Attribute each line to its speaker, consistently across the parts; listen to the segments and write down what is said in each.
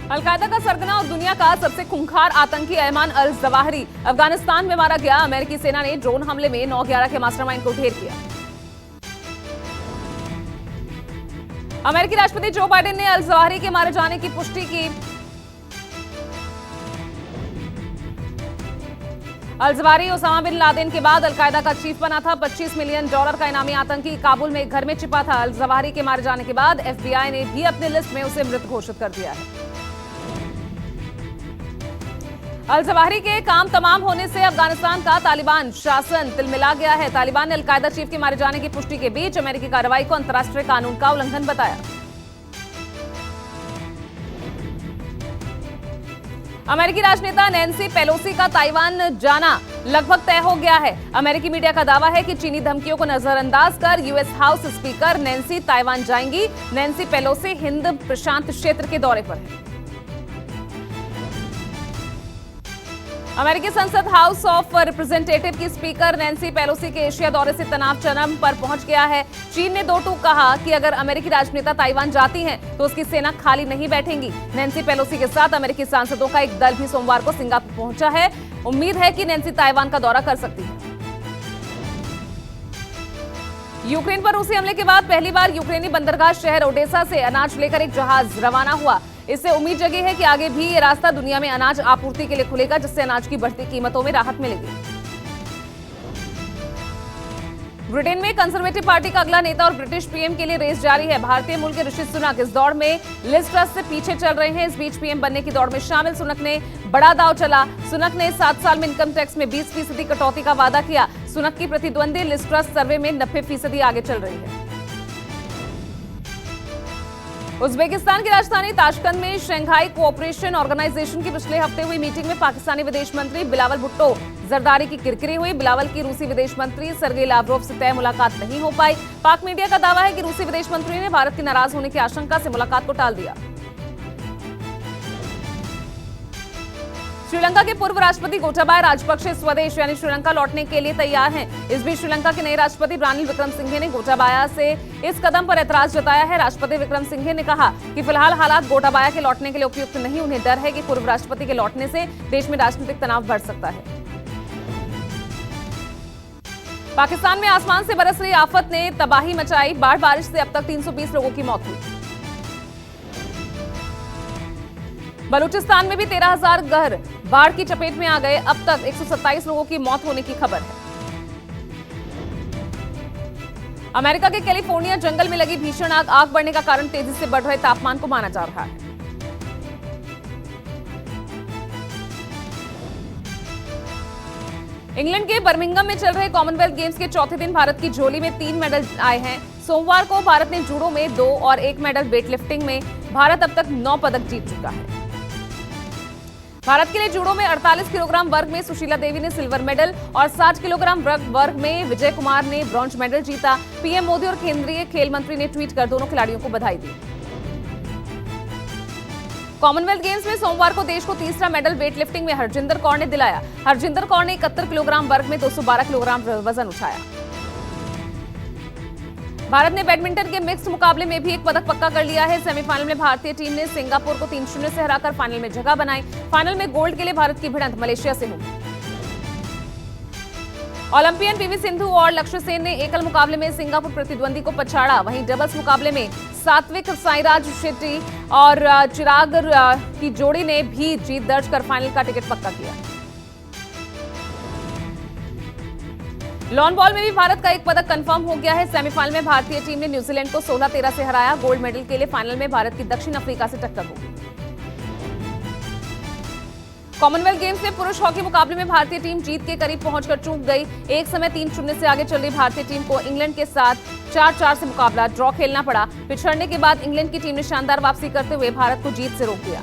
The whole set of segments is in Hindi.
Speaker 1: अलकायदा का सरगना और दुनिया का सबसे खूंखार आतंकी अयमान अल जवाहिरी अफगानिस्तान में मारा गया। अमेरिकी सेना ने ड्रोन हमले में 9/11 के मास्टरमाइंड को ढेर किया। अमेरिकी राष्ट्रपति जो बाइडेन ने अल जवाहिरी के मारे जाने की पुष्टि की। Al Zawahiri Osama bin Laden के बाद अलकायदा का चीफ बना था। $25 मिलियन का इनामी आतंकी काबुल में एक घर में छिपा था। अल जवाहिरी के मारे जाने के बाद FBI ने भी अपनी लिस्ट में उसे मृत घोषित कर दिया है। अल जवाहिरी के काम तमाम होने से अफगानिस्तान का तालिबान शासन तिलमिला गया है। तालिबान ने अलकायदा चीफ के मारे जाने की पुष्टि के बीच अमेरिकी कार्रवाई को अंतर्राष्ट्रीय कानून का उल्लंघन बताया। अमेरिकी राजनेता नैन्सी पेलोसी का ताइवान जाना लगभग तय हो गया है। अमेरिकी मीडिया का दावा है कि चीनी धमकियों को नजरअंदाज कर US house speaker Nancy Taiwan जाएंगी। नैन्सी पेलोसी हिंद प्रशांत क्षेत्र के दौरे पर है। अमेरिकी संसद हाउस ऑफ रिप्रेजेंटेटिव की स्पीकर नैन्सी पेलोसी के एशिया दौरे से तनाव चरम पर पहुंच गया है। चीन ने दो टूक कहा कि अगर अमेरिकी राजनेता ताइवान जाती हैं तो उसकी सेना खाली नहीं बैठेंगी। नैन्सी पेलोसी के साथ अमेरिकी सांसदों का एक दल भी सोमवार को सिंगापुर पहुंचा है। उम्मीद है कि नैन्सी ताइवान का दौरा कर सकती है। यूक्रेन पर रूसी हमले के बाद पहली बार यूक्रेनी बंदरगाह शहर ओडेसा से अनाज लेकर एक जहाज रवाना हुआ। इससे उम्मीद जगी है कि आगे भी ये रास्ता दुनिया में अनाज आपूर्ति के लिए खुलेगा, जिससे अनाज की बढ़ती कीमतों में राहत मिलेगी। ब्रिटेन में कंजर्वेटिव पार्टी का अगला नेता और ब्रिटिश पीएम के लिए रेस जारी है। भारतीय मूल के ऋषि सुनक इस दौड़ में लिज ट्रस से पीछे चल रहे हैं। इस बीच पीएम बनने की दौड़ में शामिल सुनक ने बड़ा दांव चला। सुनक ने 7 साल में इनकम टैक्स में 20% कटौती का वादा किया। सुनक की प्रतिद्वंदी लिज ट्रस सर्वे में 90% आगे चल रही है। उज्बेकिस्तान की राजधानी ताशकंद में शंघाई कोऑपरेशन ऑर्गेनाइजेशन की पिछले हफ्ते हुई मीटिंग में पाकिस्तानी विदेश मंत्री बिलावल भुट्टो जरदारी की किरकिरी हुई। बिलावल की रूसी विदेश मंत्री सरगेई लावरोव से तय मुलाकात नहीं हो पाई। पाक मीडिया का दावा है कि रूसी विदेश मंत्री ने भारत के नाराज होने की आशंका से मुलाकात को टाल दिया। श्रीलंका के पूर्व राष्ट्रपति गोटाबाया राजपक्षे स्वदेश यानी श्रीलंका लौटने के लिए तैयार हैं। इस बीच श्रीलंका के नए राष्ट्रपति रानिल विक्रमसिंघे ने गोटाबाया से इस कदम पर ऐतराज जताया है। राष्ट्रपति विक्रमसिंघे ने कहा कि फिलहाल हालात गोटाबाया के लौटने के लिए उपयुक्त नहीं। उन्हें डर है कि पूर्व राष्ट्रपति के लौटने से देश में राजनीतिक तनाव बढ़ सकता है। पाकिस्तान में आसमान से बरस रही आफत ने तबाही मचाई। बाढ़ बारिश से अब तक 320 लोगों की मौत हुई। बलूचिस्तान में भी 13,000 घर बाढ़ की चपेट में आ गए। अब तक 127 लोगों की मौत होने की खबर है। अमेरिका के कैलिफोर्निया जंगल में लगी भीषण आग बढ़ने का कारण तेजी से बढ़ रहे तापमान को माना जा रहा है। इंग्लैंड के बर्मिंघम में चल रहे कॉमनवेल्थ गेम्स के चौथे दिन भारत की झोली में 3 मेडल आए हैं। सोमवार को भारत ने जूडो में 2 और 1 मेडल, वेटलिफ्टिंग में भारत अब तक 9 पदक जीत चुका है। भारत के लिए जूडो में 48 किलोग्राम वर्ग में सुशीला देवी ने सिल्वर मेडल और 60 किलोग्राम वर्ग में विजय कुमार ने ब्रॉन्ज मेडल जीता। पीएम मोदी और केंद्रीय खेल मंत्री ने ट्वीट कर दोनों खिलाड़ियों को बधाई दी। कॉमनवेल्थ गेम्स में सोमवार को देश को तीसरा मेडल वेटलिफ्टिंग में हरजिंदर कौर ने दिलाया। हरजिंदर कौर ने 71 किलोग्राम वर्ग में 212 किलोग्राम वजन उठाया। भारत ने बैडमिंटन के मिक्स्ड मुकाबले में भी एक पदक पक्का कर लिया है। सेमीफाइनल में भारतीय टीम ने सिंगापुर को 3-0 से हराकर फाइनल में जगह बनाई। फाइनल में गोल्ड के लिए भारत की भिड़ंत मलेशिया से होगी। ओलंपियन पीवी सिंधु और लक्ष्य सेन ने एकल मुकाबले में सिंगापुर प्रतिद्वंदी को पछाड़ा। वहीं डबल्स मुकाबले में सात्विक साईराज शेट्टी और चिराग की जोड़ी ने भी जीत दर्ज कर फाइनल का टिकट पक्का किया। लॉन बॉल में भी भारत का एक पदक कंफर्म हो गया है। सेमीफाइनल में भारतीय टीम ने न्यूजीलैंड को 16-13 से हराया। गोल्ड मेडल के लिए फाइनल में भारत की दक्षिण अफ्रीका से टक्कर होगी। कॉमनवेल्थ गेम्स में पुरुष हॉकी मुकाबले में भारतीय टीम जीत के करीब पहुंचकर चूक गई। एक समय 3-0 से आगे चल रही भारतीय टीम को इंग्लैंड के साथ 4-4 से मुकाबला ड्रॉ खेलना पड़ा। पिछड़ने के बाद इंग्लैंड की टीम ने शानदार वापसी करते हुए भारत को जीत से रोक दिया।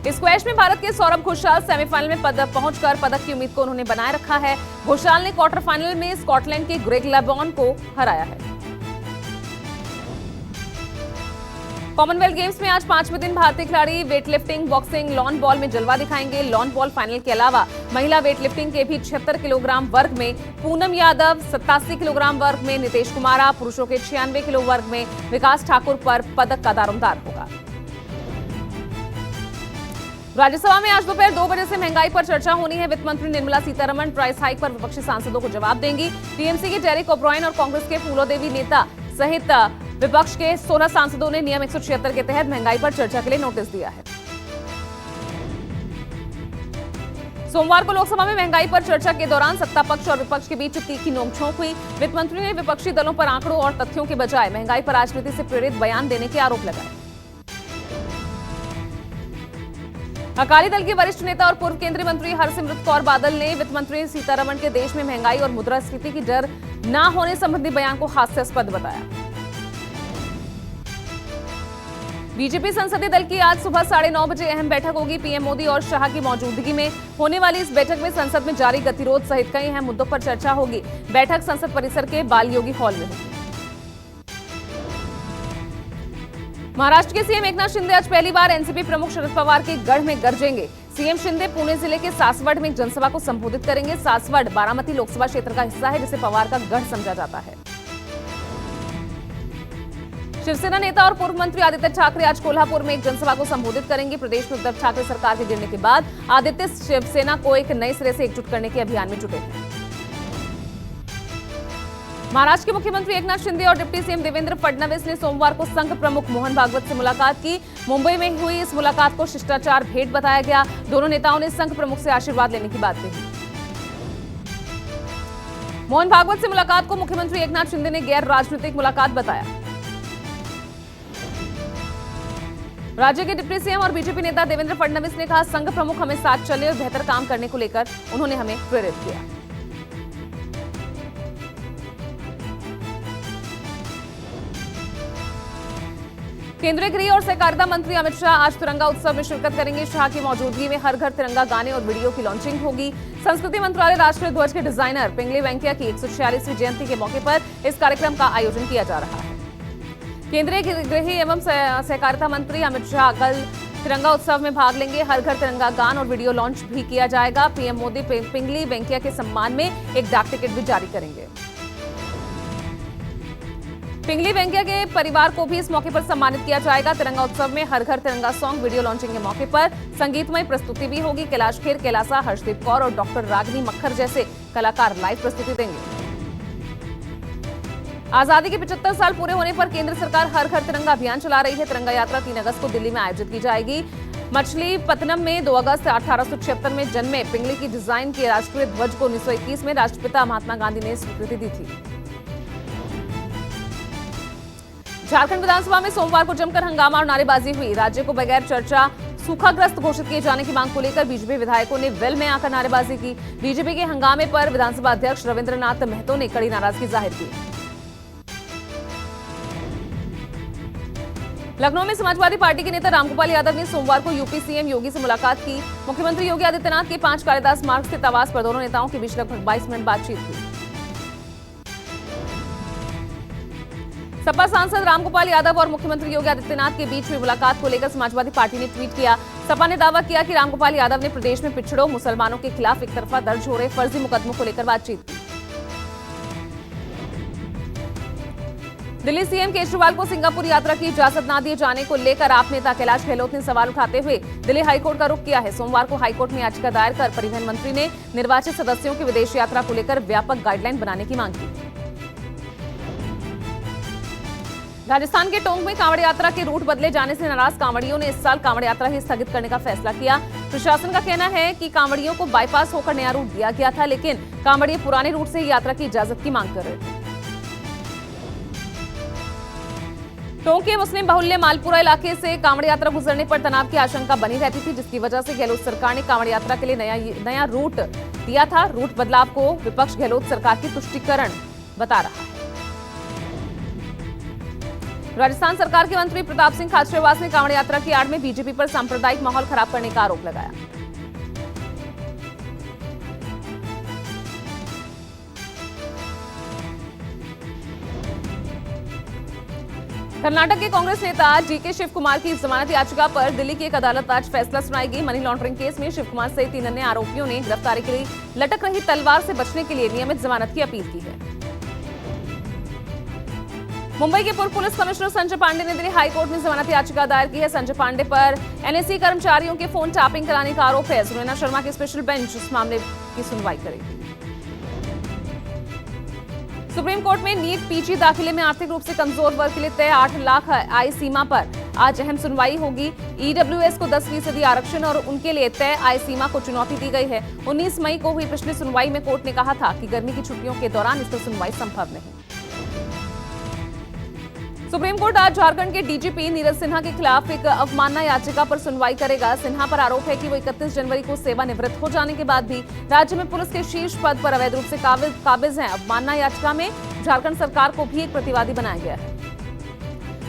Speaker 1: स्क्वैश में भारत के सौरभ घोषाल सेमीफाइनल में पहुंचकर पदक की उम्मीद को उन्होंने बनाए रखा है। घोषाल ने क्वार्टर फाइनल में स्कॉटलैंड के ग्रेग लेबॉन को हराया है। कॉमनवेल्थ गेम्स में आज 5वें दिन भारतीय खिलाड़ी वेटलिफ्टिंग, बॉक्सिंग, लॉन बॉल में जलवा दिखाएंगे। लॉन बॉल फाइनल के अलावा महिला वेटलिफ्टिंग के भी 76 किलोग्राम वर्ग में पूनम यादव, 87 किलोग्राम वर्ग में नितेश कुमारा, पुरुषों के 96 किलो वर्ग में विकास ठाकुर पर पदक का दारोमदार होगा। राज्यसभा में आज दोपहर 2 बजे से महंगाई पर चर्चा होनी है। वित्त मंत्री निर्मला सीतारमण प्राइस हाइक पर विपक्षी सांसदों को जवाब देंगी। टीएमसी के डेरेक ओब्रायन और कांग्रेस के फूलोदेवी नेता सहित विपक्ष के 16 सांसदों ने नियम 176 के तहत महंगाई पर चर्चा के लिए नोटिस दिया है। सोमवार को लोकसभा में महंगाई पर चर्चा के दौरान सत्ता पक्ष और विपक्ष के बीच तीखी नोकझोंक हुई। वित्त मंत्री ने विपक्षी दलों पर आंकड़ों और तथ्यों के बजाय महंगाई पर राजनीति से प्रेरित बयान देने के आरोप लगाए। अकाली दल के वरिष्ठ नेता और पूर्व केंद्रीय मंत्री हरसिमरत कौर बादल ने वित्त मंत्री सीतारमण के देश में महंगाई और मुद्रास्फीति की डर न होने संबंधी बयान को हास्यास्पद बताया। बीजेपी संसदीय दल की आज सुबह 9:30 बजे अहम बैठक होगी। पीएम मोदी और शाह की मौजूदगी में होने वाली इस बैठक में संसद में जारी गतिरोध सहित कई अहम मुद्दों पर चर्चा होगी। बैठक संसद परिसर के बाल योगी हॉल में होगी। महाराष्ट्र के सीएम एकनाथ शिंदे आज पहली बार एनसीपी प्रमुख शरद पवार के गढ़ में गरजेंगे। सीएम शिंदे पुणे जिले के सासवड़ में एक जनसभा को संबोधित करेंगे। सासवड़ बारामती लोकसभा क्षेत्र का हिस्सा है, जिसे पवार का गढ़ समझा जाता है। शिवसेना नेता और पूर्व मंत्री आदित्य ठाकरे आज कोल्हापुर में एक जनसभा को संबोधित करेंगे। प्रदेश में उद्धव ठाकरे सरकार के गिरने के बाद आदित्य शिवसेना को एक नए सिरे से एकजुट करने के अभियान में जुटे हैं। महाराष्ट्र के मुख्यमंत्री एकनाथ शिंदे और डिप्टी सीएम देवेंद्र फडणवीस ने सोमवार को संघ प्रमुख मोहन भागवत से मुलाकात की। मुंबई में हुई इस मुलाकात को शिष्टाचार भेंट बताया गया। दोनों नेताओं ने संघ प्रमुख से आशीर्वाद लेने की बात कही। मोहन भागवत से मुलाकात को मुख्यमंत्री एकनाथ शिंदे ने गैर राजनीतिक मुलाकात बताया। राज्य के डिप्टी सीएम और बीजेपी नेता देवेंद्र फडणवीस ने कहा, संघ प्रमुख हमें साथ चले और बेहतर काम करने को लेकर उन्होंने हमें प्रेरित किया। केंद्रीय गृह और सहकारिता मंत्री अमित शाह आज तिरंगा उत्सव में शिरकत करेंगे। शाह की मौजूदगी में हर घर तिरंगा गाने और वीडियो की लॉन्चिंग होगी। संस्कृति मंत्रालय राष्ट्रीय ध्वज के डिजाइनर पिंगली वेंकैया की 146वीं जयंती के मौके पर इस कार्यक्रम का आयोजन किया जा रहा है। केंद्रीय गृह एवं सहकारिता मंत्री अमित शाह कल तिरंगा उत्सव में भाग लेंगे। हर घर तिरंगा गान और वीडियो लॉन्च भी किया जाएगा। पीएम मोदी पिंगली वेंकैया के सम्मान में एक डाक टिकट भी जारी करेंगे। पिंगली वेंकैया के परिवार को भी इस मौके पर सम्मानित किया जाएगा। तिरंगा उत्सव में हर घर तिरंगा सॉन्ग वीडियो लॉन्चिंग के मौके पर संगीतमय प्रस्तुति भी होगी। कैलाश खेर, कैलासा, हर्षदीप कौर और डॉक्टर रागिनी मक्खर जैसे कलाकार लाइव प्रस्तुति देंगे। आजादी के 75 साल पूरे होने पर केंद्र सरकार हर घर तिरंगा अभियान चला रही है। तिरंगा यात्रा 3 अगस्त को दिल्ली में आयोजित की जाएगी। मछलीपत्तनम में 2 अगस्त 1876 में जन्मे पिंगली की डिजाइन के राष्ट्रीय ध्वज को 1921 में राष्ट्रपिता महात्मा गांधी ने स्वीकृति दी थी। झारखंड विधानसभा में सोमवार को जमकर हंगामा और नारेबाजी हुई। राज्य को बगैर चर्चा सूखाग्रस्त घोषित किए जाने की मांग को लेकर बीजेपी विधायकों ने वेल में आकर नारेबाजी की। बीजेपी के हंगामे पर विधानसभा अध्यक्ष रविंद्रनाथ महतो ने कड़ी नाराजगी जाहिर की। लखनऊ में समाजवादी पार्टी के नेता रामगोपाल यादव ने सोमवार को यूपी सीएम योगी से मुलाकात की। मुख्यमंत्री योगी आदित्यनाथ के 5 कालिदास मार्ग स्थित आवास पर दोनों नेताओं के बीच लगभग 22 मिनट बातचीत हुई। सपा सांसद रामगोपाल यादव और मुख्यमंत्री योगी आदित्यनाथ के बीच हुई मुलाकात को लेकर समाजवादी पार्टी ने ट्वीट किया। सपा ने दावा किया कि रामगोपाल यादव ने प्रदेश में पिछड़ों मुसलमानों के खिलाफ एक तरफा दर्ज हो रहे फर्जी मुकदमों को लेकर बातचीत की। दिल्ली सीएम केजरीवाल को सिंगापुर यात्रा की इजाजत न दिए जाने को लेकर आप नेता कैलाश गहलोत ने सवाल उठाते हुए दिल्ली हाईकोर्ट का रुख किया है। सोमवार को हाईकोर्ट में याचिका दायर कर परिवहन मंत्री ने निर्वाचित सदस्यों की विदेश यात्रा को लेकर व्यापक गाइडलाइन बनाने की मांग की। राजस्थान के टोंक में कांवड़ यात्रा के रूट बदले जाने से नाराज कांवड़ियों ने इस साल कांवड़ यात्रा ही स्थगित करने का फैसला किया। प्रशासन का कहना है कि कांवड़ियों को बाईपास होकर नया रूट दिया गया था, लेकिन कांवड़िए पुराने रूट से ही यात्रा की इजाजत की मांग कर रहे थे। टोंक के मुस्लिम बाहुल्य मालपुरा इलाके से कांवड़ यात्रा गुजरने पर तनाव की आशंका बनी रहती थी, जिसकी वजह से गहलोत सरकार ने कांवड़ यात्रा के लिए नया रूट दिया था। रूट बदलाव को विपक्ष गहलोत सरकार की तुष्टीकरण बता रहा है। राजस्थान सरकार के मंत्री प्रताप सिंह खाचरियावास ने कांवड़ यात्रा की आड़ में बीजेपी पर सांप्रदायिक माहौल खराब करने का आरोप लगाया। कर्नाटक के कांग्रेस नेता डीके शिव कुमार की जमानत याचिका पर दिल्ली की एक अदालत आज फैसला सुनाएगी। मनी लॉन्ड्रिंग केस में शिव कुमार सहित 3 अन्य आरोपियों ने गिरफ्तारी के लिए लटक रही तलवार से बचने के लिए नियमित जमानत की अपील की है। मुंबई के पूर्व पुलिस कमिश्नर संजय पांडे ने दिल्ली हाईकोर्ट में जमानत याचिका दायर की है। संजय पांडे पर एनएससी कर्मचारियों के फोन टैपिंग कराने का आरोप है। सुनैना शर्मा की स्पेशल बेंच इस मामले की सुनवाई करेगी। सुप्रीम कोर्ट में नीट पीजी दाखिले में आर्थिक रूप से कमजोर वर्ग के लिए तय 8 लाख आय सीमा पर आज अहम सुनवाई होगी। ईडब्ल्यूएस को 10% आरक्षण और उनके लिए तय आय सीमा को चुनौती दी गई है। 19 मई को हुई पिछली सुनवाई में कोर्ट ने कहा था कि गर्मी की छुट्टियों के दौरान इस पर सुनवाई संभव नहीं। सुप्रीम कोर्ट आज झारखंड के डीजीपी नीरज सिन्हा के खिलाफ एक अवमानना याचिका पर सुनवाई करेगा। सिन्हा पर आरोप है कि वो 31 जनवरी को सेवानिवृत्त हो जाने के बाद भी राज्य में पुलिस के शीर्ष पद पर अवैध रूप से काबिज हैं। अवमानना याचिका में झारखंड सरकार को भी एक प्रतिवादी बनाया गया है।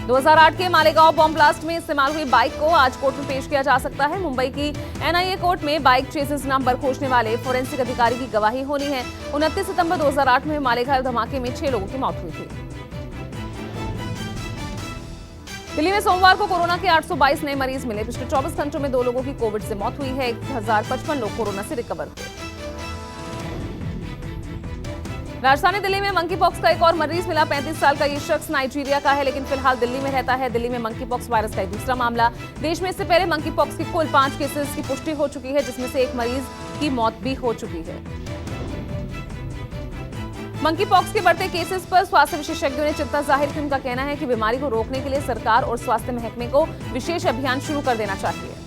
Speaker 1: 2008 के मालेगांव बॉम्ब ब्लास्ट में इस्तेमाल हुई बाइक को आज कोर्ट में पेश किया जा सकता है। मुंबई की एनआईए कोर्ट में बाइक चेसिस नंबर खोजने वाले फोरेंसिक अधिकारी की गवाही होनी है। 29 सितंबर 2008 में मालेगांव धमाके में 6 लोगों की मौत हुई थी। दिल्ली में सोमवार को कोरोना के 822 नए मरीज मिले। पिछले 24 घंटों में 2 लोगों की कोविड से मौत हुई है। 1055 लोग कोरोना से रिकवर हुए। राजधानी दिल्ली में मंकी पॉक्स का एक और मरीज मिला। 35 साल का ये शख्स नाइजीरिया का है, लेकिन फिलहाल दिल्ली में रहता है। दिल्ली में मंकी पॉक्स वायरस का दूसरा मामला। देश में इससे पहले मंकी पॉक्स की कुल 5 केसेस की पुष्टि हो चुकी है, जिसमें से एक मरीज की मौत भी हो चुकी है। मंकी पॉक्स के बढ़ते केसेस पर स्वास्थ्य विशेषज्ञों ने चिंता जाहिर की। उनका कहना है कि बीमारी को रोकने के लिए सरकार और स्वास्थ्य महकमे को विशेष अभियान शुरू कर देना चाहिए।